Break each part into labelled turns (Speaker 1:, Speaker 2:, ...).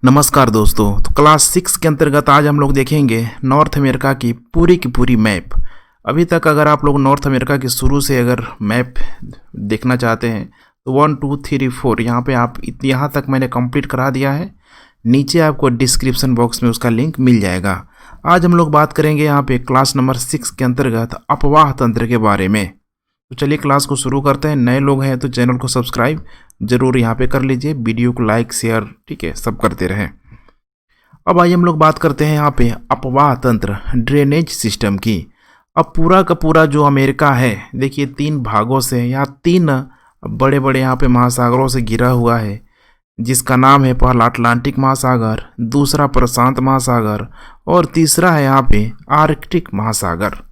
Speaker 1: नमस्कार दोस्तों। तो क्लास 6 के अंतर्गत आज हम लोग देखेंगे नॉर्थ अमेरिका की पूरी मैप। अभी तक अगर आप लोग नॉर्थ अमेरिका के शुरू से अगर मैप देखना चाहते हैं तो 1 2 3 4 यहाँ पे आप यहाँ तक मैंने कंप्लीट करा दिया है। नीचे आपको डिस्क्रिप्शन बॉक्स में उसका लिंक मिल जाएगा। आज हम लोग बात करेंगे यहाँ पे क्लास नंबर 6 के अंतर्गत अपवाह तंत्र के बारे में। तो चलिए क्लास को शुरू करते हैं। नए लोग हैं तो चैनल को सब्सक्राइब जरूर यहाँ पे कर लीजिए, वीडियो को लाइक शेयर ठीक है सब करते रहें। अब आइए हम लोग बात करते हैं यहाँ पे अपवाह तंत्र ड्रेनेज सिस्टम की। अब पूरा का पूरा जो अमेरिका है देखिए 3 भागों से या 3 बड़े बड़े यहाँ पे महासागरों से घिरा हुआ है, जिसका नाम है पहला अटलांटिक महासागर, दूसरा प्रशांत महासागर और तीसरा है यहाँ पे आर्कटिक महासागर।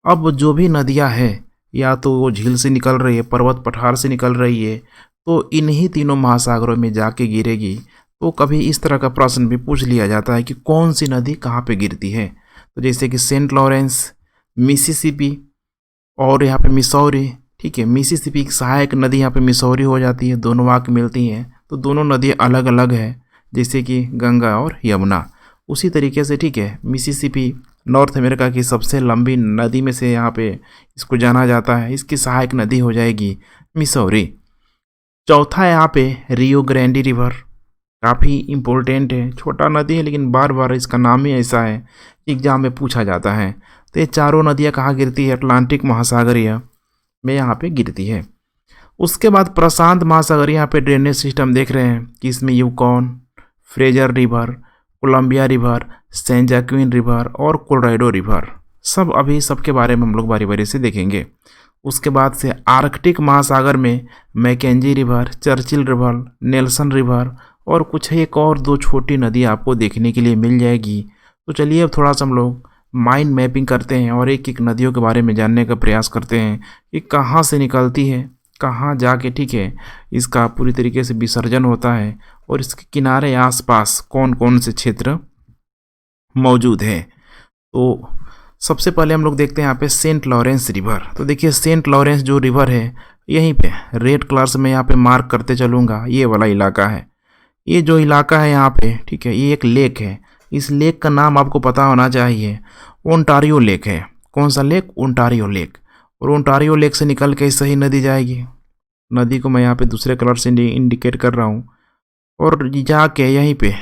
Speaker 1: अब जो भी नदियाँ हैं या तो वो झील से निकल रही है, पर्वत पठार से निकल रही है, तो इन्हीं तीनों महासागरों में जाके गिरेगी। तो कभी इस तरह का प्रश्न भी पूछ लिया जाता है कि कौन सी नदी कहाँ पे गिरती है। तो जैसे कि सेंट लॉरेंस, मिसिसिपी और यहाँ पे मिसौरी। ठीक है, मिसिसिपी की सहायक नदी यहाँ पे मिसौरी हो जाती है, दोनों आके मिलती हैं। तो दोनों नदियाँ अलग अलग है, जैसे कि गंगा और यमुना। उसी तरीके से ठीक है, मिसिसिपी नॉर्थ अमेरिका की सबसे लंबी नदी में से यहाँ पे इसको जाना जाता है। इसकी सहायक नदी हो जाएगी मिसौरी। चौथा है यहाँ पे रियो ग्रैंडी रिवर, काफ़ी इम्पोर्टेंट है, छोटा नदी है लेकिन बार बार इसका नाम ही ऐसा है, एग्जाम में पूछा जाता है। तो ये चारों नदियाँ कहाँ गिरती है? अटलांटिक महासागरीय में यहाँ पे गिरती है। उसके बाद प्रशांत महासागर यहाँ पे ड्रेनेज सिस्टम देख रहे हैं कि इसमें Yukon, Fraser river, Columbia river, Saint Joaquin river और कोलोराडो रिवर, सब अभी सबके बारे में हम लोग बारी बारी से देखेंगे। उसके बाद से आर्कटिक महासागर में Mackenzie River, Churchill River, Nelson River और कुछ एक और 2 छोटी नदी आपको देखने के लिए मिल जाएगी। तो चलिए अब थोड़ा सा हम लोग माइंड मैपिंग करते हैं और एक एक नदियों के बारे में जानने का प्रयास करते हैं कि कहाँ से निकलती है, कहाँ जाके ठीक है इसका पूरी तरीके से विसर्जन होता है और इसके किनारे आसपास कौन कौन से क्षेत्र मौजूद हैं। तो सबसे पहले हम लोग देखते हैं यहाँ पे सेंट लॉरेंस रिवर। तो देखिए सेंट लॉरेंस जो रिवर है यहीं पे रेड कलर से मैं यहाँ पे मार्क करते चलूँगा, ये वाला इलाका है। ये जो इलाका है यहाँ पे ठीक है, ये एक लेक है। इस लेक का नाम आपको पता होना चाहिए, ओंटारियो लेक है। कौन सा लेक? Ontario lake. और ओंटारियो लेक से निकल के सही नदी जाएगी। नदी को मैं यहाँ पे दूसरे कलर से इंडिकेट कर रहा हूँ और जाके यहीं पे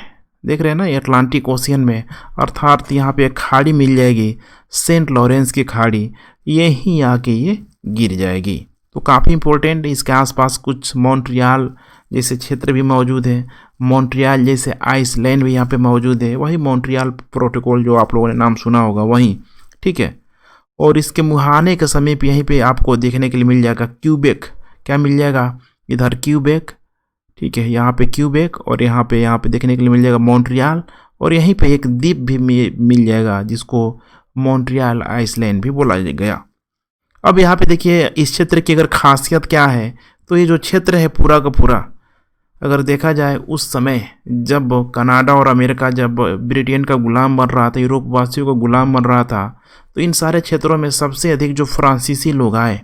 Speaker 1: देख रहे हैं ना, ये अटलांटिक ओशियन में, अर्थात यहाँ पे एक खाड़ी मिल जाएगी, सेंट लॉरेंस की खाड़ी, यहीं आके ये गिर जाएगी। तो काफ़ी इंपॉर्टेंट। इसके आसपास कुछ मॉन्ट्रियल जैसे क्षेत्र भी मौजूद है, मॉन्ट्रियल जैसे आइसलैंड भी यहाँ पे मौजूद है, वही मॉन्ट्रियल प्रोटोकॉल जो आप लोगों ने नाम सुना होगा वहीं, ठीक है। और इसके मुहाने के समीप यहीं पे आपको देखने के लिए मिल जाएगा क्यूबेक। क्या मिल जाएगा? इधर क्यूबेक, ठीक है, यहाँ पे क्यूबेक और यहाँ पे देखने के लिए मिल जाएगा मॉन्ट्रियल। और यहीं पे एक द्वीप भी मिल जाएगा जिसको मॉन्ट्रियल आइसलैंड भी बोला गया। अब यहाँ पे देखिए इस क्षेत्र की अगर खासियत क्या है, तो ये जो क्षेत्र है पूरा का पूरा अगर देखा जाए उस समय जब कनाडा और अमेरिका जब ब्रिटेन का गुलाम बन रहा था, यूरोप वासियों का गुलाम बन रहा था, तो इन सारे क्षेत्रों में सबसे अधिक जो फ्रांसीसी लोग आए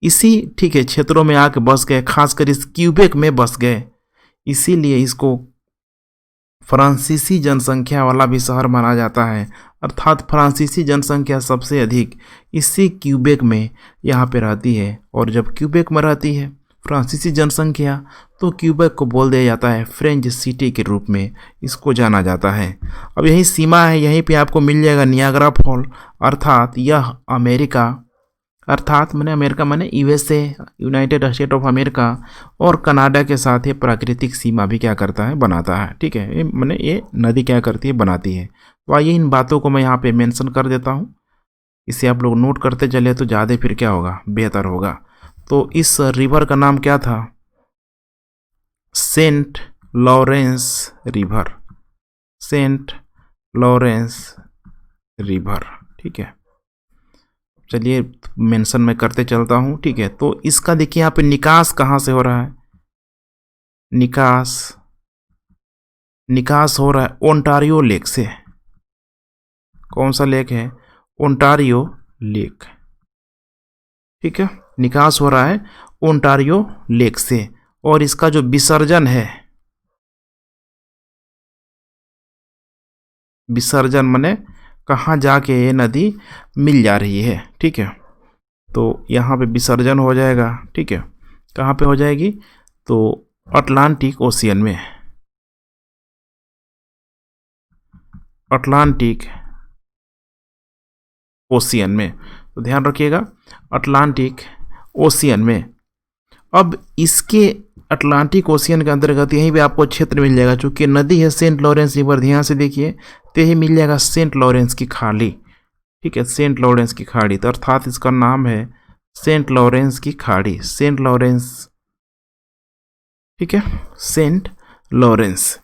Speaker 1: इसी ठीक है क्षेत्रों में आके बस गए, खासकर इस क्यूबेक में बस गए। इसीलिए इसको फ्रांसीसी जनसंख्या वाला भी शहर माना जाता है, अर्थात फ्रांसीसी जनसंख्या सबसे अधिक इसी क्यूबेक में यहाँ पे रहती है। और जब क्यूबेक में रहती है फ्रांसीसी जनसंख्या, तो क्यूबेक को बोल दिया जाता है फ्रेंच सिटी के रूप में इसको जाना जाता है। अब यही सीमा है, यहीं पे आपको मिल जाएगा नियाग्रा फॉल, अर्थात यह अमेरिका, अर्थात मैंने अमेरिका मैंने USA, United state of America और कनाडा के साथ ये प्राकृतिक सीमा भी क्या करता है? बनाता है। ठीक है, ये नदी क्या करती है? बनाती है। तो आइए इन बातों को मैं यहाँ पे मेंशन कर देता हूँ, इसे आप लोग नोट करते चले तो ज़्यादा फिर क्या होगा? बेहतर होगा। तो इस रिवर का नाम क्या था? Saint Lawrence River, Saint Lawrence River, ठीक है। चलिए मेंशन मैं करते चलता हूँ, ठीक है। तो इसका देखिए यहाँ पे निकास कहाँ से हो रहा है? निकास हो रहा है ओंटारियो लेक से। कौन सा लेक है? ओंटारियो लेक, ठीक है। निकास हो रहा है ओंटारियो लेक से और इसका जो विसर्जन है विसर्जन माने कहाँ जाके ये नदी मिल जा रही है, ठीक है। तो यहाँ पे विसर्जन हो जाएगा, ठीक है। कहाँ पे हो जाएगी? तो अटलांटिक ओशियन में, अटलांटिक ओशियन में। तो ध्यान रखिएगा, अटलांटिक ओशियन में। अब इसके अटलांटिक ओशियन के अंतर्गत यहीं पे आपको क्षेत्र मिल जाएगा, चूंकि नदी है सेंट लॉरेंस रिवर, ध्यान से देखिए, तो यही मिल जाएगा सेंट लॉरेंस की खाड़ी, ठीक है, सेंट लॉरेंस की खाड़ी। तो अर्थात इसका नाम है सेंट लॉरेंस की खाड़ी, सेंट लॉरेंस, ठीक है, सेंट लॉरेंस।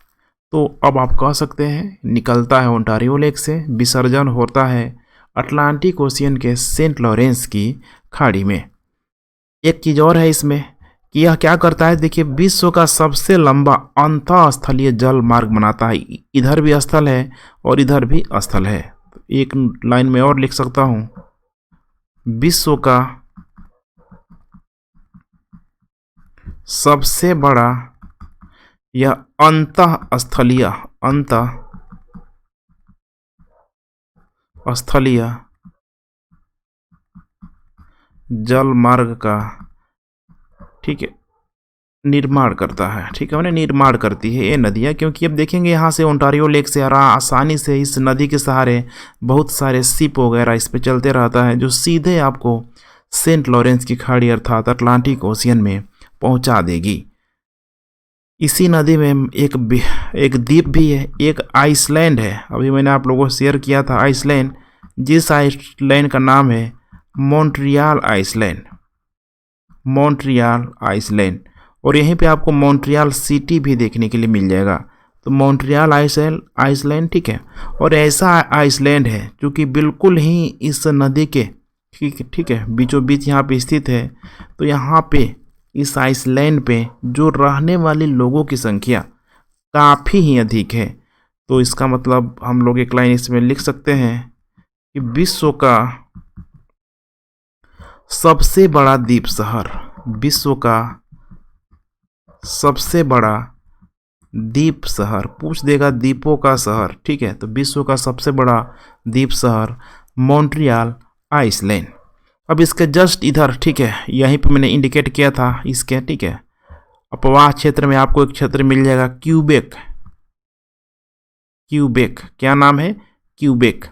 Speaker 1: तो अब आप कह सकते हैं निकलता है ओंटारियो लेक से, विसर्जन होता है अटलांटिक ओशियन के सेंट लॉरेंस की खाड़ी में। एक चीज़ और है इसमें कि यह क्या करता है, देखिए, विश्व का सबसे लंबा अंतःस्थलीय जल मार्ग बनाता है। इधर भी स्थल है और इधर भी स्थल है। तो एक लाइन में और लिख सकता हूँ, विश्व का सबसे बड़ा यह अंतःस्थलीय जल मार्ग का, ठीक है, निर्माण करता है, ठीक है, उन्हें निर्माण करती है ये नदियाँ। क्योंकि अब देखेंगे यहाँ से ओंटारियो लेक से आसानी से इस नदी के सहारे बहुत सारे शिप वगैरह इस पे चलते रहता है, जो सीधे आपको सेंट लॉरेंस की खाड़ी अर्थात अटलांटिक ओशियन में पहुँचा देगी। इसी नदी में एक द्वीप भी है, एक आइसलैंड है। अभी मैंने आप लोगों को शेयर किया था आइसलैंड, जिस आइसलैंड का नाम है मॉन्ट्रियल आइसलैंड, मॉन्ट्रियल आइसलैंड। और यहीं पे आपको मॉन्ट्रियल सिटी भी देखने के लिए मिल जाएगा। तो मॉन्ट्रियल आइसलैंड, ठीक है। और ऐसा आइसलैंड है जो कि बिल्कुल ही इस नदी के, ठीक है, बीचों बीच यहाँ पे स्थित है। तो यहाँ पे इस आइसलैंड पे जो रहने वाले लोगों की संख्या काफ़ी ही अधिक है। तो इसका मतलब हम लोग एक लाइन इसमें लिख सकते हैं कि विश्व का सबसे बड़ा द्वीप शहर, विश्व का सबसे बड़ा द्वीप शहर, पूछ देगा द्वीपों का शहर, ठीक है। तो विश्व का सबसे बड़ा द्वीप शहर मॉन्ट्रियल आइसलैंड। अब इसके जस्ट इधर, ठीक है, यहीं पे मैंने इंडिकेट किया था इसके, ठीक है, अपवाह क्षेत्र में आपको एक क्षेत्र मिल जाएगा क्यूबेक, क्यूबेक, क्या नाम है? क्यूबेक।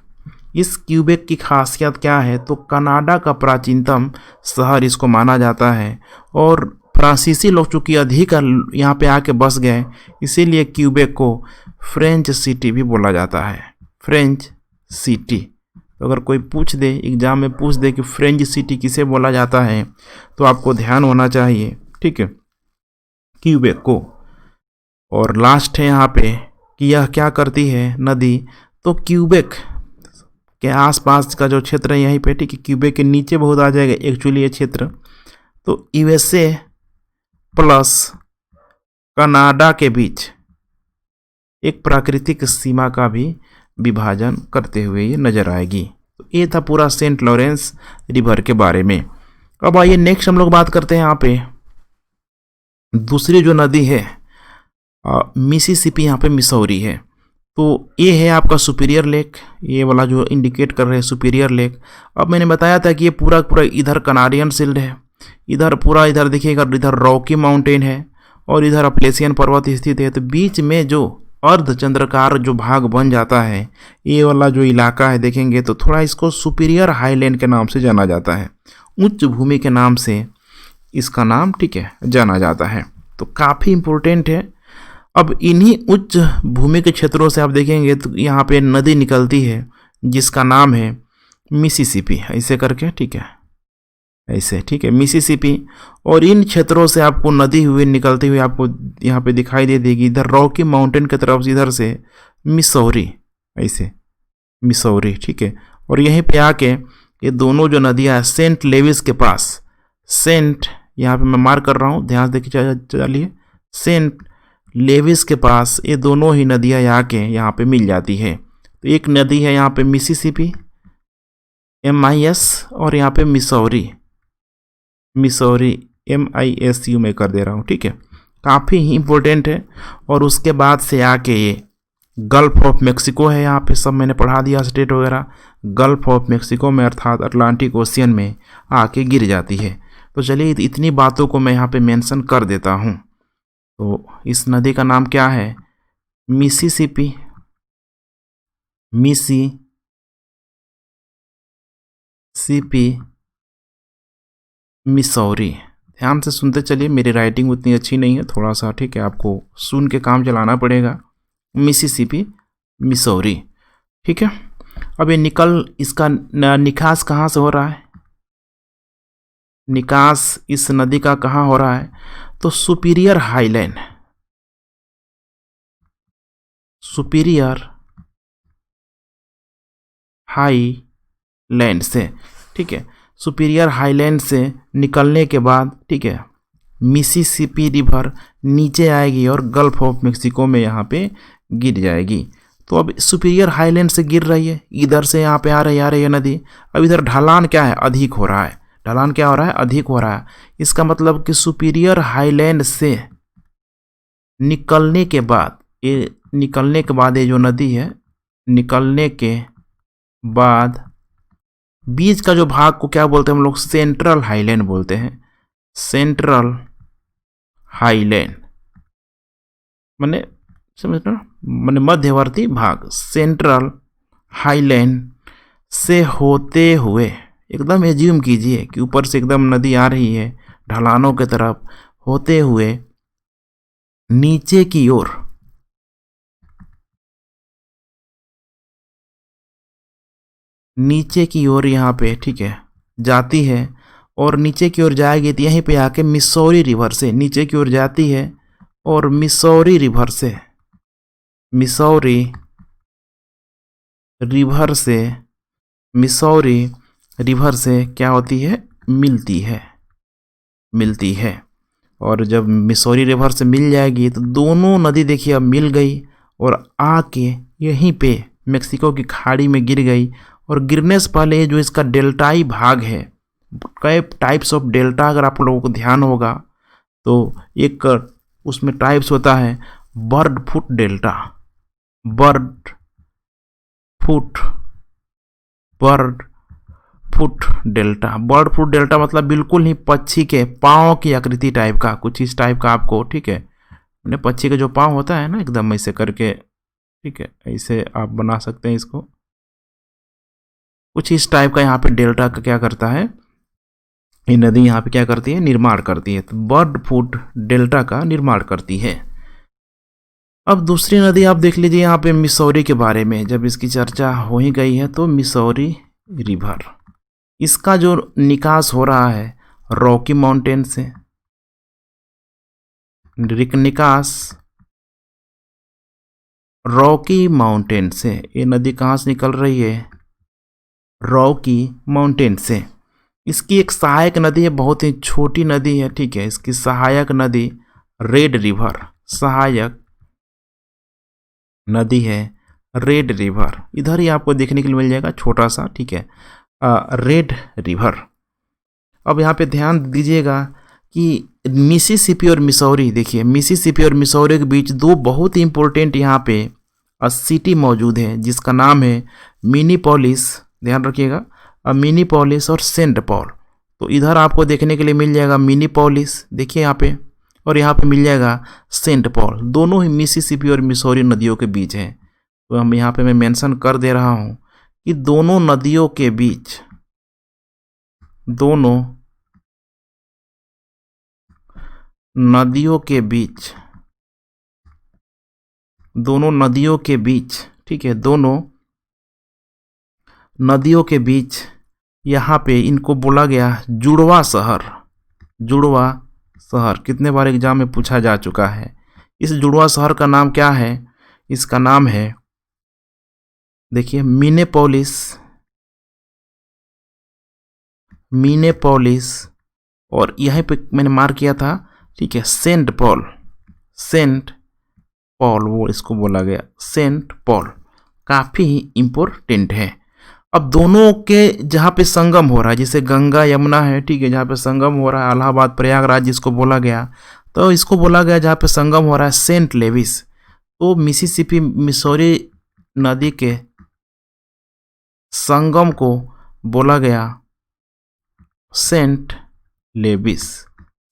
Speaker 1: इस क्यूबेक की खासियत क्या है? तो कनाडा का प्राचीनतम शहर इसको माना जाता है। और फ्रांसीसी लोग चूँकि अधिक यहाँ पे आके बस गए, इसीलिए क्यूबेक को फ्रेंच सिटी भी बोला जाता है, फ्रेंच सिटी। तो अगर कोई पूछ दे, एग्जाम में पूछ दे कि फ्रेंच सिटी किसे बोला जाता है, तो आपको ध्यान होना चाहिए, ठीक है, क्यूबेक को। और लास्ट है यहाँ पे कि यह क्या करती है नदी, तो क्यूबेक के आसपास का जो क्षेत्र है यहीं पे, ठीक है, क्यूबेक के नीचे बहुत आ जाएगा एक्चुअली ये क्षेत्र। तो यूएसए प्लस कनाडा के बीच एक प्राकृतिक सीमा का भी विभाजन करते हुए ये नजर आएगी। तो ये था पूरा सेंट लॉरेंस रिवर के बारे में। अब आइए नेक्स्ट हम लोग बात करते हैं यहाँ पे दूसरी जो नदी है मिसिसिपी, यहाँ पे मिसौरी है। तो ये है आपका सुपीरियर लेक, ये वाला जो इंडिकेट कर रहे हैं सुपीरियर लेक। अब मैंने बताया था कि ये पूरा पूरा इधर कनाडियन शिल्ड है, इधर पूरा, इधर देखिएगा, इधर रॉकी माउंटेन है और इधर अपलेशियन पर्वत स्थित है। तो बीच में जो अर्धचंद्राकार जो भाग बन जाता है, ये वाला जो इलाका है, देखेंगे तो थोड़ा इसको सुपीरियर हाईलैंड के नाम से जाना जाता है, उच्च भूमि के नाम से इसका नाम, ठीक है, जाना जाता है। तो काफ़ी इम्पोर्टेंट है। अब इन्हीं उच्च भूमि के क्षेत्रों से आप देखेंगे तो यहाँ पे नदी निकलती है जिसका नाम है मिसिसिपी, ऐसे करके, ठीक है, ऐसे, ठीक है, मिसिसिपी। और इन क्षेत्रों से आपको नदी हुई निकलती हुई आपको यहाँ पे दिखाई दे देगी, इधर रॉकी माउंटेन की तरफ इधर से मिसौरी, ऐसे मिसौरी, ठीक है। और यहीं पे आके ये दोनों जो नदियाँ हैं सेंट लेविस के पास, सेंट, यहाँ पे मैं मार्क कर रहा हूँ, ध्यान देखिए, चलिए, सेंट लेविस के पास ये दोनों ही नदियाँ आके यहाँ पे मिल जाती है। तो एक नदी है यहाँ पे मिसिसिपी, MIS, और यहाँ पे मिसौरी, मिसौरी MISU में कर दे रहा हूँ, ठीक है, काफ़ी ही इम्पोर्टेंट है। और उसके बाद से आके ये गल्फ ऑफ मेक्सिको है, यहाँ पे सब मैंने पढ़ा दिया स्टेट वगैरह। गल्फ ऑफ मेक्सिको में अर्थात अटलांटिक ओशियन में आके गिर जाती है। तो चलिए इतनी बातों को मैं यहाँ पे मेंशन कर देता हूँ। तो इस नदी का नाम क्या है? मिसिसिपी। मिसौरी। ध्यान से सुनते चलिए, मेरी राइटिंग उतनी अच्छी नहीं है, थोड़ा सा ठीक है, आपको सुन के काम चलाना पड़ेगा। मिसिसिपी, मिसौरी, ठीक है। अब ये इसका निकास कहाँ से हो रहा है? निकास इस नदी का कहाँ हो रहा है? तो सुपीरियर हाईलैंड से, ठीक है। सुपीरियर हाईलैंड से निकलने के बाद, ठीक है, मिसिसिपी रिवर नीचे आएगी और गल्फ ऑफ मेक्सिको में यहाँ पे गिर जाएगी। तो अब सुपीरियर हाईलैंड से गिर रही है, इधर से यहाँ पे आ रही है नदी। अब इधर ढलान क्या है? अधिक हो रहा है। ढलान क्या हो रहा है? अधिक हो रहा है। इसका मतलब कि सुपीरियर हाईलैंड से निकलने के बाद ये जो नदी है, निकलने के बाद बीच का जो भाग को क्या बोलते हैं हम लोग? सेंट्रल हाईलैंड बोलते हैं। सेंट्रल हाईलैंड माने समझना, माने मध्यवर्ती भाग। सेंट्रल हाईलैंड से होते हुए, एकदम एज्यूम कीजिए कि ऊपर से एकदम नदी आ रही है ढलानों की तरफ, होते हुए नीचे की ओर यहाँ पे, ठीक है, जाती है। और नीचे की ओर जाएगी तो यहीं पे आके मिसौरी रिवर से नीचे की ओर जाती है, और मिसौरी रिवर से क्या होती है? मिलती है। और जब मिसौरी रिवर से मिल जाएगी तो दोनों नदी देखिए अब मिल गई और आके यहीं पे मेक्सिको की खाड़ी में गिर गई। और गिरने से पहले जो इसका डेल्टाई भाग है, कई टाइप्स ऑफ डेल्टा अगर आप लोगों को ध्यान होगा तो एक उसमें टाइप्स होता है बर्ड फुट डेल्टा मतलब बिल्कुल ही पक्षी के पाँव की आकृति टाइप का, कुछ इस टाइप का आपको, ठीक है, मैंने पक्षी का जो पाँव होता है ना एकदम ऐसे करके, ठीक है, ऐसे आप बना सकते हैं इसको, कुछ इस टाइप का यहाँ पे डेल्टा का क्या करता है, ये नदी यहाँ पे क्या करती है? निर्माण करती है। तो बर्ड फुट डेल्टा का निर्माण करती है। अब दूसरी नदी आप देख लीजिए यहाँ पे मिसौरी के बारे में, जब इसकी चर्चा हो ही गई है तो मिसौरी रिवर, इसका जो निकास हो रहा है रॉकी माउंटेन से, निकास रॉकी माउंटेन से, ये नदी कहाँ से निकल रही है? रॉकी माउंटेन से। इसकी एक सहायक नदी है, बहुत ही छोटी नदी है, ठीक है, इसकी सहायक नदी रेड रिवर, सहायक नदी है रेड रिवर, इधर ही आपको देखने के लिए मिल जाएगा छोटा सा, ठीक है, रेड रिवर। अब यहाँ पे ध्यान दीजिएगा कि मिसिसिपी और मिसौरी, देखिए मिसिसिपी और मिसौरी के बीच दो बहुत ही इंपॉर्टेंट यहाँ पे सिटी मौजूद है जिसका नाम है मिनीपोलिस, ध्यान रखिएगा, मिनीपोलिस और सेंट पॉल। तो इधर आपको देखने के लिए मिल जाएगा मिनीपोलिस, देखिए यहाँ पे, और यहाँ पे मिल जाएगा सेंट पॉल, दोनों ही मिसिसिपी और मिसौरी नदियों के बीच हैं। तो हम यहाँ पे मैं मेंशन कर दे रहा हूँ कि दोनों नदियों के बीच ठीक है, दोनों नदियों के बीच यहाँ पे इनको बोला गया जुड़वा शहर, कितने बार एग्जाम में पूछा जा चुका है। इस जुड़वा शहर का नाम क्या है? इसका नाम है, देखिए, मिनेपोलिस, और यहीं पे मैंने मार्क किया था, ठीक है, सेंट पॉल, वो इसको बोला गया सेंट पॉल, काफ़ी इम्पोर्टेंट है। अब दोनों के जहाँ पे संगम हो रहा है, जैसे गंगा यमुना है, ठीक है, जहाँ पे संगम हो रहा है, इलाहाबाद प्रयागराज जिसको बोला गया, तो इसको बोला गया जहाँ पे संगम हो रहा है सेंट लेविस। तो मिसिसिपी मिसौरी नदी के संगम को बोला गया सेंट लेविस।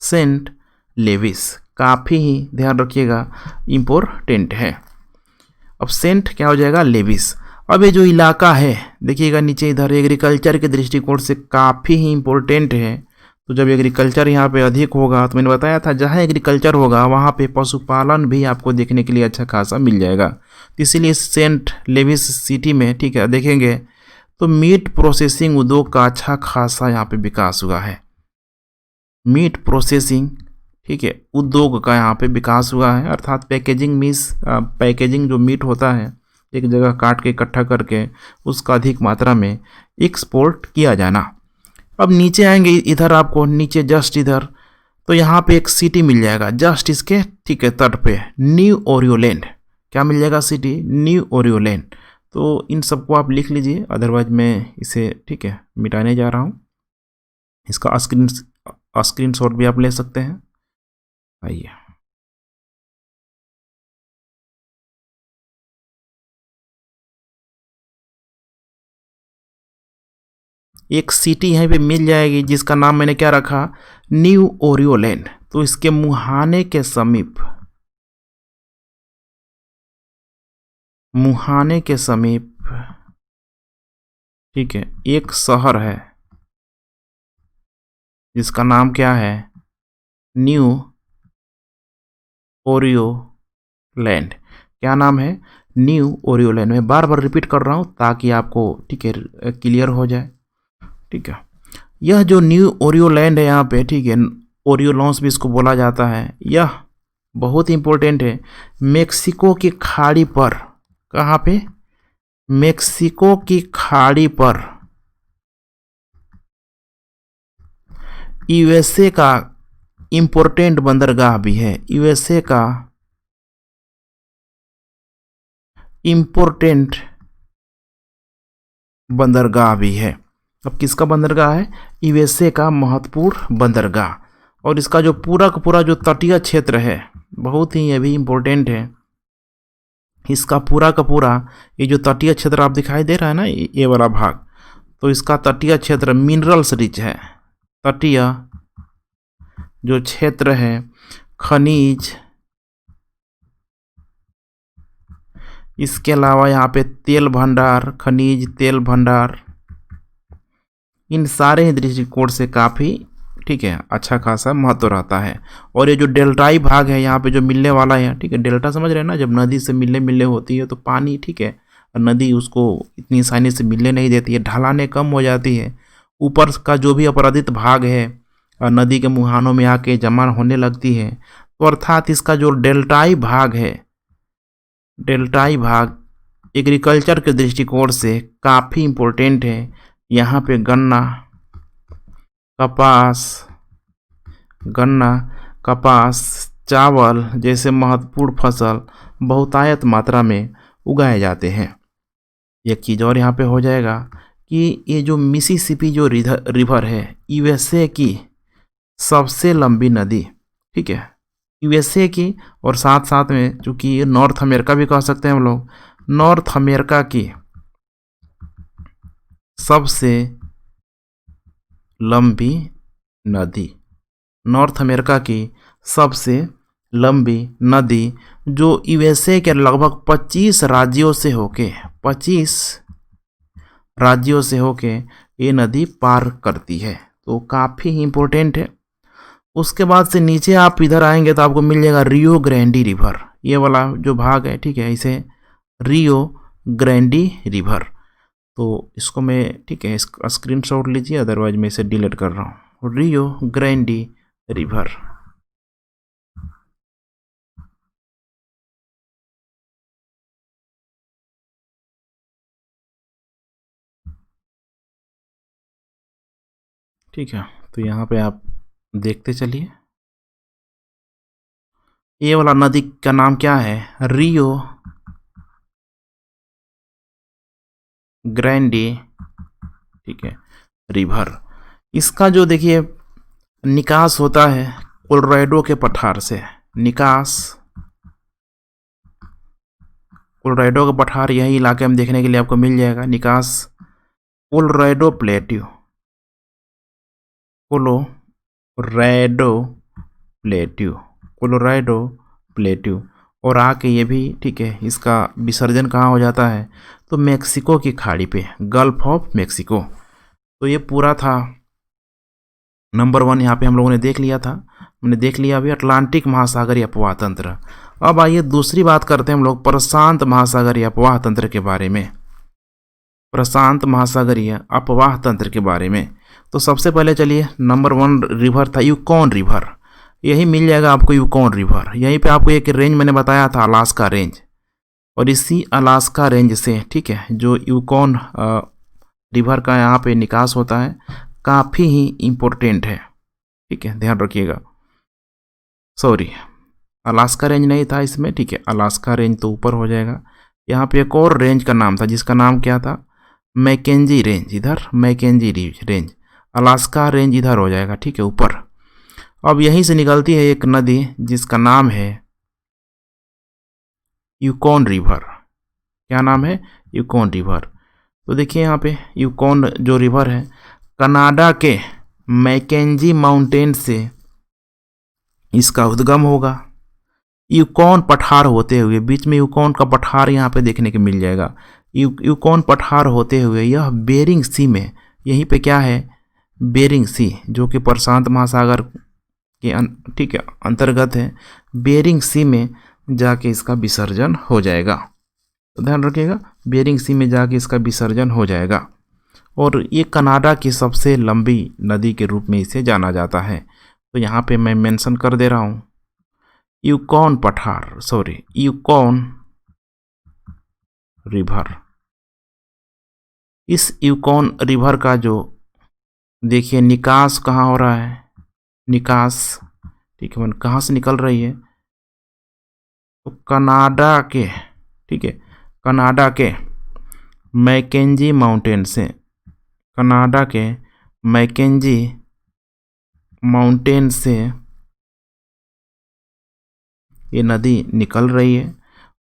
Speaker 1: सेंट लेविस काफ़ी ही ध्यान रखिएगा, इम्पोर्टेंट है। अब सेंट क्या हो जाएगा, लेविस। अब ये जो इलाका है देखिएगा नीचे इधर, एग्रीकल्चर के दृष्टिकोण से काफ़ी ही इम्पोर्टेंट है। तो जब एग्रीकल्चर यहाँ पे अधिक होगा, तो मैंने बताया था जहाँ एग्रीकल्चर होगा वहाँ पे पशुपालन भी आपको देखने के लिए अच्छा खासा मिल जाएगा। तो इसीलिए सेंट लेविस सिटी में, ठीक है, देखेंगे तो मीट प्रोसेसिंग उद्योग का अच्छा खासा यहाँ पे विकास हुआ है। मीट प्रोसेसिंग, ठीक है, उद्योग का यहाँ पे विकास हुआ है, अर्थात पैकेजिंग जो मीट होता है एक जगह काट के इकट्ठा करके उसका अधिक मात्रा में एक्सपोर्ट किया जाना। अब नीचे आएंगे इधर, आपको नीचे जस्ट इधर, तो यहाँ पे एक सिटी मिल जाएगा जस्ट इसके, ठीक है, तट पे, न्यू ओरियोलैंड। क्या मिल जाएगा, सिटी न्यू ओरियोलैंड। तो इन सबको आप लिख लीजिए, अदरवाइज मैं इसे, ठीक है, मिटाने जा रहा हूँ। इसका स्क्रीनशॉट भी आप ले सकते हैं। आइए, एक सिटी यहाँ पे मिल जाएगी जिसका नाम मैंने क्या रखा, न्यू ओरियोलैंड। तो इसके मुहाने के समीप, मुहाने के समीप, ठीक है, एक शहर है जिसका नाम क्या है, न्यू ओरियोलैंड। क्या नाम है, न्यू ओरियोलैंड। मैं बार बार रिपीट कर रहा हूँ ताकि आपको, ठीक है, क्लियर हो जाए। ठीक है, यह जो न्यू ओरियोलैंड है यहाँ पे, ठीक है, ओरियोलॉन्स भी इसको बोला जाता है, यह बहुत इंपॉर्टेंट है। मेक्सिको की खाड़ी पर, कहाँ पे, मेक्सिको की खाड़ी पर यूएसए का इंपॉर्टेंट बंदरगाह भी है। यूएसए का इंपॉर्टेंट बंदरगाह भी है। अब किसका बंदरगाह है, यूएसए का महत्वपूर्ण बंदरगाह। और इसका जो पूरा का पूरा जो तटीय क्षेत्र है बहुत ही ये भी इम्पोर्टेंट है। इसका पूरा का पूरा ये जो तटीय क्षेत्र आप दिखाई दे रहा है ना, ये वाला भाग, तो इसका तटीय क्षेत्र मिनरल्स रिच है। तटीय जो क्षेत्र है, खनिज, इसके अलावा यहाँ पे तेल भंडार, खनिज तेल भंडार, इन सारे ही दृष्टिकोण से काफ़ी, ठीक है, अच्छा खासा महत्व रहता है। और ये जो डेल्टाई भाग है यहाँ पे जो मिलने वाला है, ठीक है, डेल्टा समझ रहे हैं ना, जब नदी से मिलने होती है तो पानी, ठीक है, नदी उसको इतनी आसानी से मिलने नहीं देती है, ढलाने कम हो जाती है। ऊपर का जो भी अपराधित भाग है नदी के मुहानों में आके जमा होने लगती है। तो अर्थात इसका जो डेल्टाई भाग है, डेल्टाई भाग एग्रीकल्चर के दृष्टिकोण से काफ़ी इम्पोर्टेंट है। यहाँ पे गन्ना, कपास, चावल जैसे महत्वपूर्ण फसल बहुतायत मात्रा में उगाए जाते हैं। एक चीज़ और यहाँ पे हो जाएगा कि ये जो मिसिसिपी जो रिवर है, यूएसए की सबसे लंबी नदी, ठीक है, यूएसए की, और साथ साथ में चूँकि नॉर्थ अमेरिका भी कह सकते हैं हम लोग, नॉर्थ अमेरिका की सबसे लंबी नदी, नॉर्थ अमेरिका की सबसे लंबी नदी जो यूएसए के लगभग 25 राज्यों से होके ये नदी पार करती है। तो काफ़ी इम्पोर्टेंट है। उसके बाद से नीचे आप इधर आएंगे तो आपको मिल जाएगा रियो ग्रैंडी रिवर। ये वाला जो भाग है, ठीक है, इसे रियो ग्रैंडी रिवर। तो इसको मैं, ठीक है, इसका स्क्रीनशॉट लीजिए, अदरवाइज मैं इसे डिलीट कर रहा हूँ। रियो ग्रैंडी रिवर, ठीक है। तो यहाँ पे आप देखते चलिए, ये वाला नदी का नाम क्या है, रियो ग्रैंडी, ठीक है, रिवर। इसका जो देखिए निकास होता है कोलोराडो के पठार से, निकास कोलोराडो का पठार यही इलाके में देखने के लिए आपको मिल जाएगा। निकास Colorado plateau, Colorado plateau, Colorado plateau. और आके ये भी ठीक है, इसका विसर्जन कहाँ हो जाता है तो मेक्सिको की खाड़ी पे, गल्फ ऑफ मेक्सिको। तो ये पूरा था नंबर 1, यहाँ पे हम लोगों ने देख लिया था। हमने देख लिया अभी अटलांटिक महासागरीय अपवाह तंत्र। अब आइए दूसरी बात करते हैं हम लोग प्रशांत महासागरीय अपवाह तंत्र के बारे में। प्रशांत महासागरीय अपवाह तंत्र के बारे में तो सबसे पहले चलिए, नंबर 1 रिवर था यूकॉन रिवर। यही मिल जाएगा आपको यूकॉन रिवर। यहीं पे आपको एक रेंज मैंने बताया था, अलास्का रेंज। और इसी अलास्का रेंज से ठीक है, जो यूकॉन रिवर का यहाँ पे निकास होता है, काफ़ी ही इम्पोर्टेंट है। ठीक है, ध्यान रखिएगा। सॉरी, अलास्का रेंज नहीं था इसमें। ठीक है, अलास्का रेंज तो ऊपर हो जाएगा। यहाँ पे एक और रेंज का नाम था, जिसका नाम क्या था, मैकेंजी रेंज। इधर मैकेंजी रेंज, अलास्का रेंज इधर हो जाएगा। ठीक है, ऊपर। अब यहीं से निकलती है एक नदी जिसका नाम है यूकॉन रिवर। क्या नाम है, यूकॉन रिवर। तो देखिए यहाँ पे यूकॉन जो रिवर है, कनाडा के मैकेंजी माउंटेन से इसका उद्गम होगा। यूकॉन पठार होते हुए, बीच में यूकॉन का पठार यहाँ पे देखने को मिल जाएगा। यूकॉन पठार होते हुए यह बेरिंग सी में, यहीं पे क्या है, बेरिंग सी, जो कि प्रशांत महासागर के ठीक है अंतर्गत है। बेरिंग सी में जाके इसका विसर्जन हो जाएगा। तो ध्यान रखिएगा, बेरिंग सी में जाके इसका विसर्जन हो जाएगा। और ये कनाडा की सबसे लंबी नदी के रूप में इसे जाना जाता है। तो यहाँ पे मैं मेंशन कर दे रहा हूँ यूकॉन पठार, सॉरी यूकॉन रिवर। इस यूकॉन रिवर का जो देखिए निकास कहाँ हो रहा है, निकास ठीक है, कहाँ से निकल रही है तो कनाडा के, ठीक है, कनाडा के मैकेंजी माउंटेन से, कनाडा के मैकेंजी माउंटेन से ये नदी निकल रही है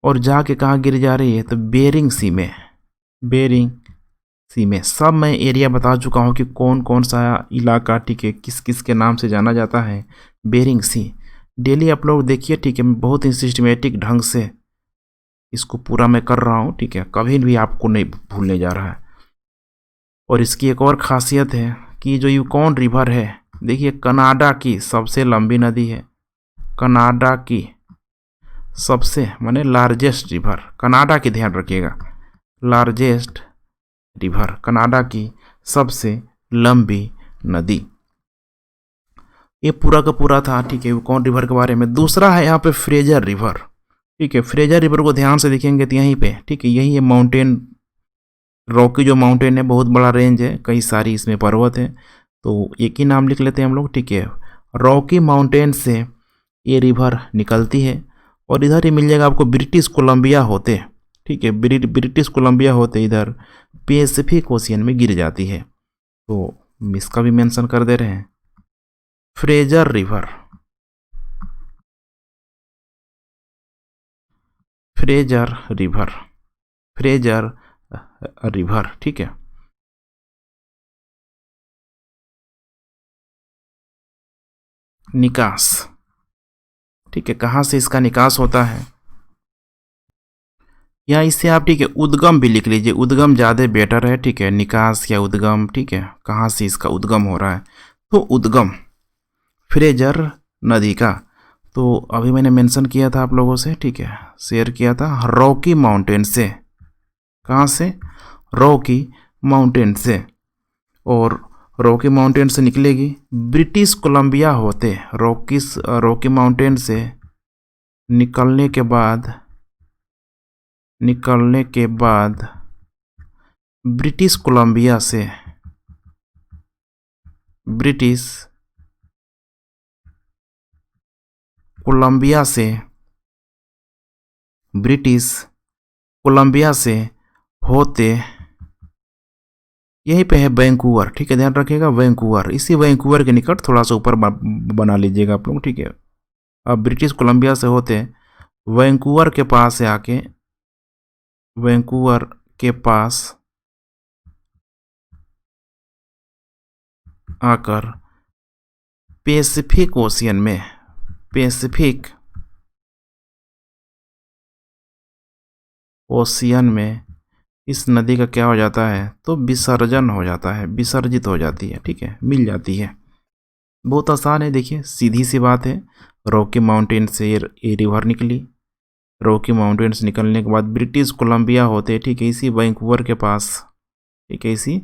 Speaker 1: और जाके कहाँ गिर जा रही है तो बेरिंग सी में। बेरिंग सी में सब मैं एरिया बता चुका हूँ कि कौन कौन सा इलाका ठीक है किस किस के नाम से जाना जाता है। बेरिंग सी डेली आप लोग देखिए, ठीक है, मैं बहुत ही सिस्टमेटिक ढंग से इसको पूरा मैं कर रहा हूँ। ठीक है, कभी भी आपको नहीं भूलने जा रहा है। और इसकी एक और ख़ासियत है कि जो यूकॉन रिवर है, देखिए कनाडा की सबसे लंबी नदी है, कनाडा की सबसे माने लार्जेस्ट रिवर, कनाडा की, ध्यान रखिएगा, लार्जेस्ट रिवर, कनाडा की सबसे लंबी नदी। ये पूरा का पूरा था, ठीक है, यूकॉन रिवर के बारे में। दूसरा है यहाँ पे फ्रेजर रिवर। ठीक है, फ्रेजर रिवर को ध्यान से देखेंगे तो यहीं पे, ठीक है, यही है माउंटेन, रॉकी जो माउंटेन है, बहुत बड़ा रेंज है, कई सारी इसमें पर्वत है। तो एक ही नाम लिख लेते हैं हम लोग। ठीक है, रॉकी माउंटेन से ये रिवर निकलती है और इधर ही मिल जाएगा आपको ब्रिटिश कोलंबिया होते, ठीक है, ब्रिटिश कोलंबिया होते इधर पैसिफिक ओशियन में गिर जाती है। तो इसका भी मेंशन कर दे रहे हैं, Fraser river, Fraser river, Fraser river. ठीक है, निकास, ठीक है, कहाँ से इसका निकास होता है या इससे आप, ठीक है, उद्गम भी लिख लीजिए, उद्गम ज़्यादा बेटर है। ठीक है, निकास या उद्गम, ठीक है, कहाँ से इसका उद्गम हो रहा है तो उद्गम फ्रेजर नदी का। तो अभी मैंने मेंशन किया था आप लोगों से, ठीक है, शेयर किया था, रॉकी माउंटेन से। कहाँ से, रॉकी माउंटेन से। और रॉकी माउंटेन से निकलेगी ब्रिटिश कोलंबिया होते, रॉकी माउंटेन से निकलने के बाद ब्रिटिश कोलंबिया से, ब्रिटिश कोलंबिया से, ब्रिटिश कोलंबिया से होते यहीं पे है वैंकूवर। ठीक है, ध्यान रखिएगा, वैंकूवर, इसी वैंकूवर के निकट थोड़ा सा ऊपर बना लीजिएगा आप लोग। ठीक है, अब ब्रिटिश कोलंबिया से होते वैंकूवर के पास से आके वैंकूवर के पास आकर पैसिफिक ओशियन में इस नदी का क्या हो जाता है, तो विसर्जन हो जाता है, विसर्जित हो जाती है, ठीक है, मिल जाती है। बहुत आसान है, देखिए सीधी सी बात है। रॉकी माउंटेन से ये रिवर निकली, रॉकी माउंटेन्स निकलने के बाद ब्रिटिश कोलंबिया होते, ठीक है, इसी वैंकूवर के पास, ठीक है, इसी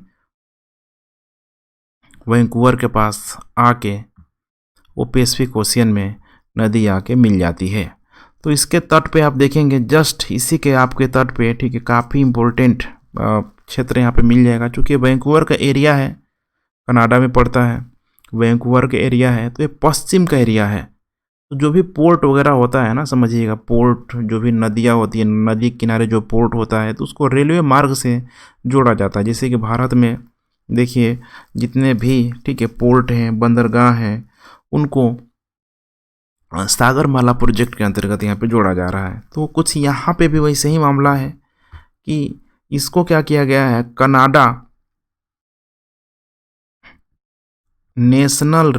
Speaker 1: वैंकूवर के पास आके वो पैसिफिक ओशियन में नदी आके मिल जाती है। तो इसके तट पे आप देखेंगे, जस्ट इसी के आपके तट पे, ठीक है, काफ़ी इम्पोर्टेंट क्षेत्र यहाँ पे मिल जाएगा। चूँकि वैंकूवर का एरिया है, कनाडा में पड़ता है, वैंकूवर का एरिया है, तो ये पश्चिम का एरिया है। तो जो भी पोर्ट वगैरह होता है ना, समझिएगा, पोर्ट जो भी नदियाँ होती है, नदी किनारे जो पोर्ट होता है, तो उसको रेलवे मार्ग से जोड़ा जाता है। जैसे कि भारत में देखिए जितने भी, ठीक है, पोर्ट हैं, बंदरगाह हैं, उनको सागरमाला प्रोजेक्ट के अंतर्गत यहाँ पे जोड़ा जा रहा है। तो कुछ यहाँ पे भी वैसे ही मामला है कि इसको क्या किया गया है, कनाडा नेशनल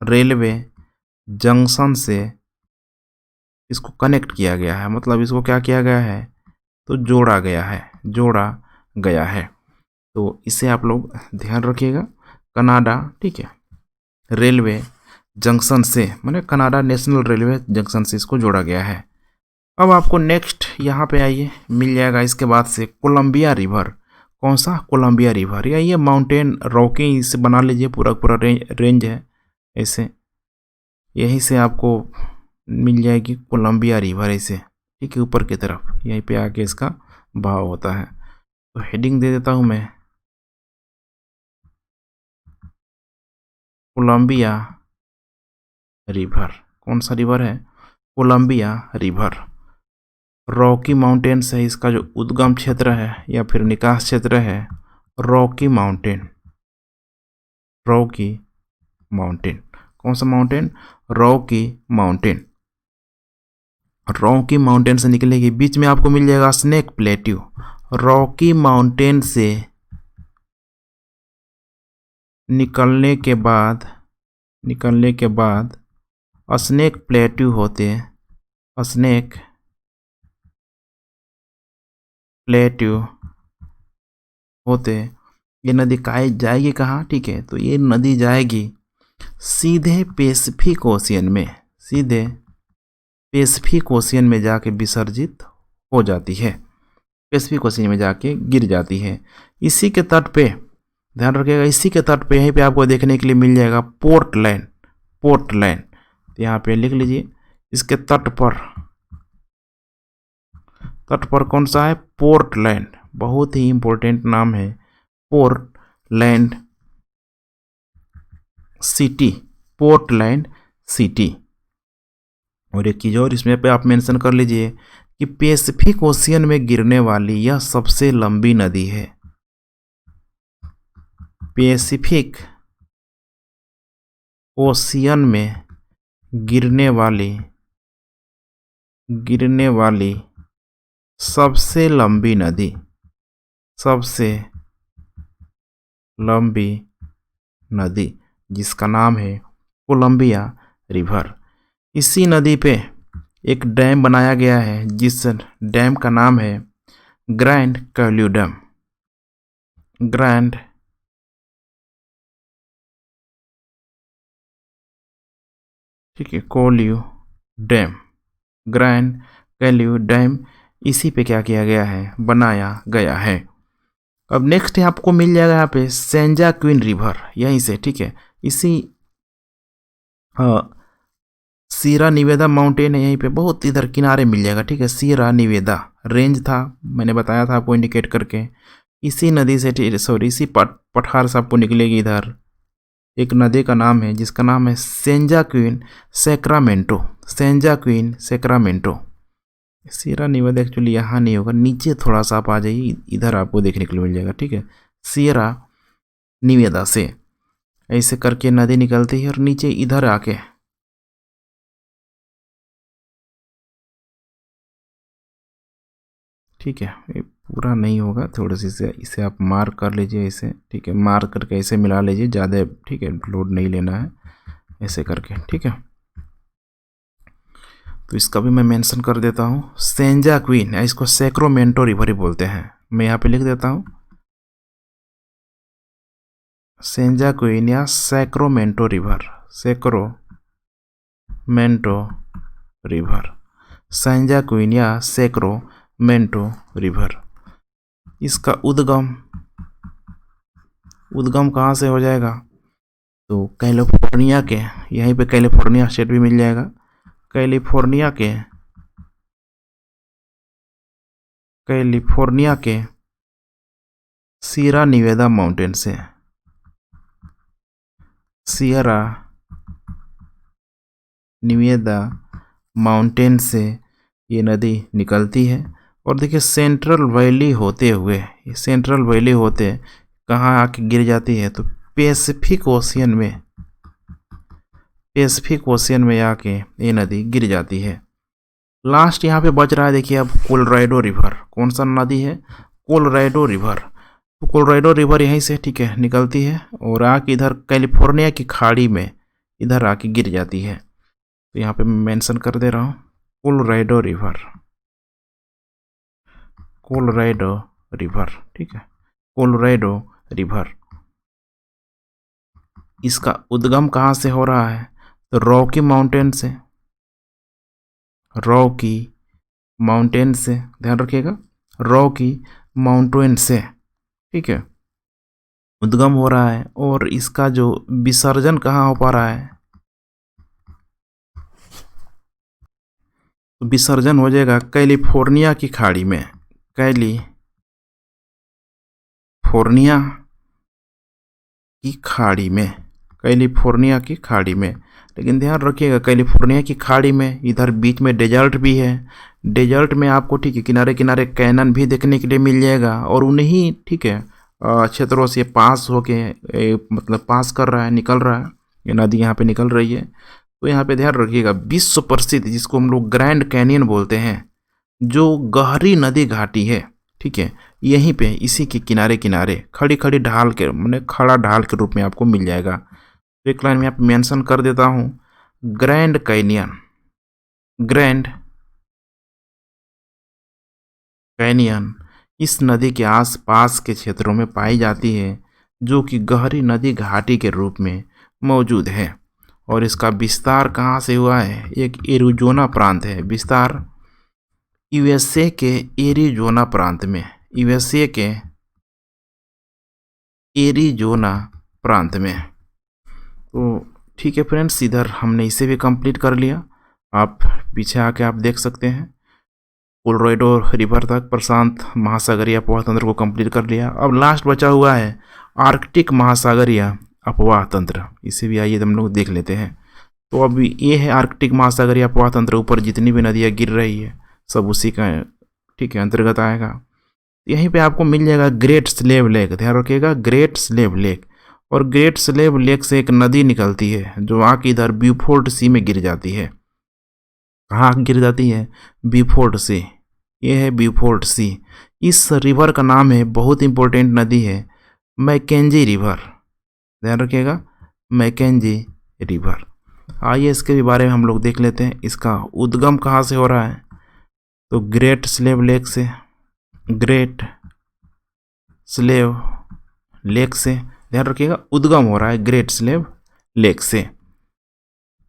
Speaker 1: रेलवे जंक्शन से इसको कनेक्ट किया गया है। मतलब इसको क्या किया गया है, तो जोड़ा गया है। तो इसे आप लोग ध्यान रखिएगा, कनाडा, ठीक है, रेलवे जंक्शन से, माने कनाडा नेशनल रेलवे जंक्शन से इसको जोड़ा गया है। अब आपको नेक्स्ट यहाँ पे आइए मिल जाएगा इसके बाद से कोलंबिया रिवर। कौन सा, कोलंबिया रिवर, या ये माउंटेन रॉकी से बना लीजिए, पूरा पूरा रेंज है ऐसे, यहीं से आपको मिल जाएगी कोलंबिया रिवर ऐसे, ठीक है, ऊपर की तरफ यहीं पे आके इसका बहाव होता है। तो हेडिंग दे देता हूँ मैं, कोलंबिया रिवर। कौन सा रिवर है, कोलंबिया रिवर। रॉकी माउंटेन से इसका जो उद्गम क्षेत्र है या फिर निकास क्षेत्र है, रॉकी माउंटेन। कौन सा माउंटेन, रॉकी माउंटेन से निकलेगी, बीच में आपको मिल जाएगा स्नेक प्लेट्यू। रॉकी माउंटेन से निकलने के बाद स्नेक प्लेट्यू होते ये नदी जाएगी कहाँ, ठीक है, तो ये नदी जाएगी सीधे पैसिफिक ओशियन में जाके विसर्जित हो जाती है, पैसिफिक ओशियन में जाके गिर जाती है। इसी के तट पे ध्यान रखिएगा, इसी के तट पे यहीं पे आपको देखने के लिए मिल जाएगा पोर्टलैंड। तो यहाँ पे लिख लीजिए, इसके तट पर कौन सा है, पोर्टलैंड। बहुत ही इंपॉर्टेंट नाम है, पोर्टलैंड सिटी। और एक चीज़ और इसमें पे आप मेंशन कर लीजिए कि पैसिफिक ओशियन में गिरने वाली यह सबसे लंबी नदी है। पैसिफिक ओशियन में गिरने वाली सबसे लंबी नदी जिसका नाम है कोलंबिया रिवर। इसी नदी पे एक डैम बनाया गया है, जिस डैम का नाम है ग्रैंड कैल्यू डैम। ठीक है, ग्रैंड कैल्यू डैम, इसी पे क्या किया गया है, बनाया गया है। अब नेक्स्ट आपको मिल जाएगा यहाँ पे सेंजा क्वीन रिवर, यहीं से, ठीक है, इसी सीरा निवेदा माउंटेन है, यहीं पे बहुत इधर किनारे मिल जाएगा, ठीक है, सीरा निवेदा रेंज था, मैंने बताया था आपको इंडिकेट करके। इसी नदी से, इसी पठार से आपको निकलेगी इधर एक नदी का नाम है, जिसका नाम है सेंजा क्वीन सैक्रामेंटो। सीरा निवेदा एक्चुअली यहाँ नहीं होगा, नीचे थोड़ा सा आप आ जाइए, इधर आपको देखने के लिए मिल जाएगा, ठीक है, सीरा निवेदा से ऐसे करके नदी निकलती है और नीचे इधर आके ठीक है, ये पूरा नहीं होगा, थोड़ी सी से इसे आप मार्क कर लीजिए इसे, ठीक है, मार्क करके ऐसे मिला लीजिए, ज़्यादा ठीक है लोड नहीं लेना है ऐसे करके, ठीक है। तो इसका भी मैं मेंशन कर देता हूँ, सेंजा क्वीन या इसको सैक्रोमेंटो रिवर ही बोलते हैं। मैं यहाँ पे लिख देता हूँ सेंजा क्वीन या सैक्रोमेंटो रिवर, सैक्रोमेंटो रिवर, सेंजा क्वीन या सैक्रोमेंटो रिवर। इसका उद्गम कहाँ से हो जाएगा, तो कैलिफोर्निया के, यहीं पे कैलिफोर्निया स्टेट भी मिल जाएगा, कैलिफोर्निया के सियरा निवेदा माउंटेन से, सियरा निवेदा माउंटेन से ये नदी निकलती है। और देखिए सेंट्रल वैली होते हुए, सेंट्रल वैली होते कहाँ आके गिर जाती है, तो पैसिफिक ओशियन में आके ये नदी गिर जाती है। लास्ट यहाँ पे बच रहा है देखिए अब कोलोराडो रिवर, कौन सा नदी है, कोलोराडो रिवर। तो कोलोराडो रिवर यहीं से ठीक है निकलती है और आके इधर कैलिफोर्निया की खाड़ी में इधर आके गिर जाती है। तो यहाँ पे मैं मेंशन कर दे रहा हूँ कोलोराडो रिवर, ठीक है, कोलोराडो रिवर। इसका उद्गम कहाँ से हो रहा है, तो रॉकी माउंटेन से, ध्यान रखिएगा, रॉकी माउंटेन से, ठीक है, उद्गम हो रहा है। और इसका जो विसर्जन कहाँ हो पा रहा है, तो विसर्जन हो जाएगा कैलिफोर्निया की खाड़ी में, कैलिफोर्निया की खाड़ी में। लेकिन ध्यान रखिएगा कैलिफोर्निया की खाड़ी में इधर बीच में डेजर्ट भी है, डेजर्ट में आपको ठीक है किनारे किनारे कैनन भी देखने के लिए मिल जाएगा। और उन्हीं ठीक है क्षेत्रों से पास होके मतलब पास कर रहा है, निकल रहा है, ये नदी यहाँ पे निकल रही है। तो यहाँ पे ध्यान रखिएगा विश्व प्रसिद्ध जिसको हम लोग ग्रैंड कैनियन बोलते हैं, जो गहरी नदी घाटी है, ठीक है, यहीं पे इसी के किनारे किनारे खड़ी ढाल के मैंने खड़ा ढाल के रूप में आपको मिल जाएगा। तो एक लाइन में आप मेंशन कर देता हूँ ग्रैंड कैनियन इस नदी के आसपास के क्षेत्रों में पाई जाती है, जो कि गहरी नदी घाटी के रूप में मौजूद है। और इसका विस्तार कहाँ से हुआ है, एक एरिजोना प्रांत है, विस्तार यूएसए के एरिजोना प्रांत में, यूएसए के एरिजोना प्रांत में। तो ठीक है फ्रेंड्स, इधर हमने इसे भी कंप्लीट कर लिया। आप पीछे आके आप देख सकते हैं कोलोराडो रिवर तक प्रशांत महासागरीय अपवाह तंत्र को कंप्लीट कर लिया। अब लास्ट बचा हुआ है आर्कटिक महासागरीय अपवाह तंत्र, इसे भी आइए हम लोग देख लेते हैं। तो अब ये है आर्कटिक महासागरीय अपवाह तंत्र, ऊपर जितनी भी नदियाँ गिर रही है सब उसी का ठीक है अंतर्गत आएगा। यहीं पे आपको मिल जाएगा ग्रेट स्लेव लेक, ध्यान रखिएगा ग्रेट स्लेव लेक। और ग्रेट स्लेव लेक से एक नदी निकलती है जो आके इधर ब्यूफोर्ट सी में गिर जाती है। कहाँ गिर जाती है, ब्यूफोर्ट सी, ये है ब्यूफोर्ट सी। इस रिवर का नाम है, बहुत इंपॉर्टेंट नदी है, मैकेंजी रिवर, ध्यान रखिएगा मैकेंजी रिवर। आइए इसके भी बारे में हम लोग देख लेते हैं, इसका उद्गम कहाँ से हो रहा है, तो ग्रेट स्लेव लेक से, ग्रेट स्लेव लेक से, ध्यान रखिएगा उद्गम हो रहा है ग्रेट स्लेव लेक से।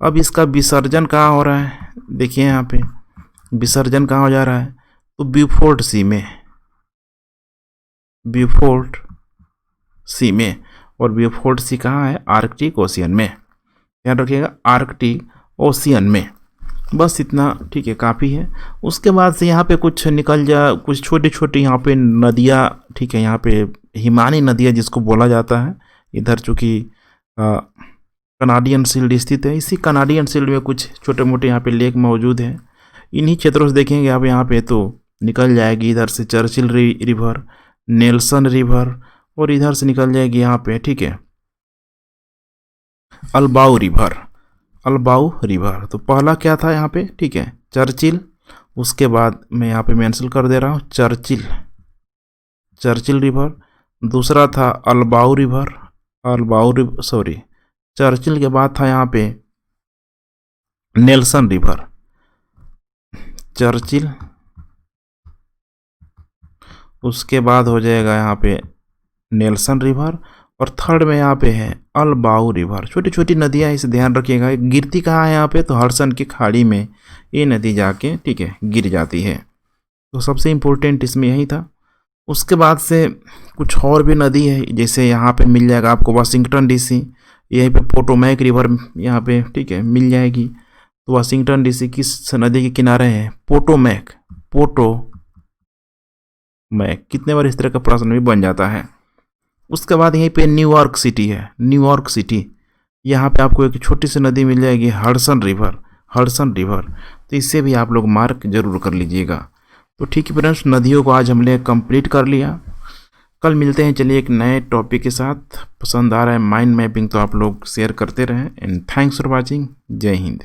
Speaker 1: अब इसका विसर्जन कहाँ हो रहा है, देखिए यहाँ पे विसर्जन कहाँ हो जा रहा है, तो ब्यूफोर्ट सी में, ब्यूफोर्ट सी में। और ब्यूफोर्ट सी कहाँ है, आर्कटिक ओशियन में, ध्यान रखिएगा आर्कटिक ओशियन में। बस इतना ठीक है काफ़ी है। उसके बाद से यहाँ पे कुछ निकल जा, कुछ छोटी छोटी यहाँ पे नदियाँ, ठीक है, यहाँ पे हिमानी नदियाँ जिसको बोला जाता है। इधर चूँकि कनाडियन शील्ड स्थित है, इसी कनाडियन शील्ड में कुछ छोटे मोटे यहाँ पे लेक मौजूद हैं। इन्हीं क्षेत्रों से देखेंगे आप यहाँ पे तो निकल जाएगी इधर से चर्चिल रिवर, नेल्सन रिवर, और इधर से निकल जाएगी यहाँ पे ठीक है अल्बाउ रिवर। तो पहला क्या था यहाँ पे, ठीक है चर्चिल, उसके बाद मैं यहाँ पे मेंशन कर दे रहा हूँ चर्चिल रिवर। दूसरा था अल्बाउ रिवर, चर्चिल के बाद था यहाँ पे नेल्सन रिवर, चर्चिल, उसके बाद हो जाएगा यहाँ पे नेल्सन रिवर, और थर्ड में यहाँ पे है अल्बाउ रिवर। छोटी छोटी नदियाँ, इसे ध्यान रखिएगा। गिरती कहाँ है यहाँ पे, तो हडसन की खाड़ी में ये नदी जाके ठीक है गिर जाती है। तो सबसे इम्पोर्टेंट इसमें यही था। उसके बाद से कुछ और भी नदी है, जैसे यहाँ पे मिल जाएगा आपको वाशिंगटन डीसी, यहीं पे पोटोमैक रिवर यहाँ पे ठीक है मिल जाएगी। तो वाशिंगटन डीसी किस नदी के किनारे है, पोटोमैक, कितने बार इस तरह का प्रश्न भी बन जाता है। उसके बाद यहीं पे न्यूयॉर्क सिटी है, न्यूयॉर्क सिटी, यहाँ पे आपको एक छोटी सी नदी मिल जाएगी हडसन रिवर। तो इससे भी आप लोग मार्क जरूर कर लीजिएगा। तो ठीक है फ्रेंड्स, नदियों को आज हमने कंप्लीट कर लिया। कल मिलते हैं चलिए एक नए टॉपिक के साथ। पसंद आ रहा है माइंड मैपिंग तो आप लोग शेयर करते रहें। And thanks for watching. जय हिंद।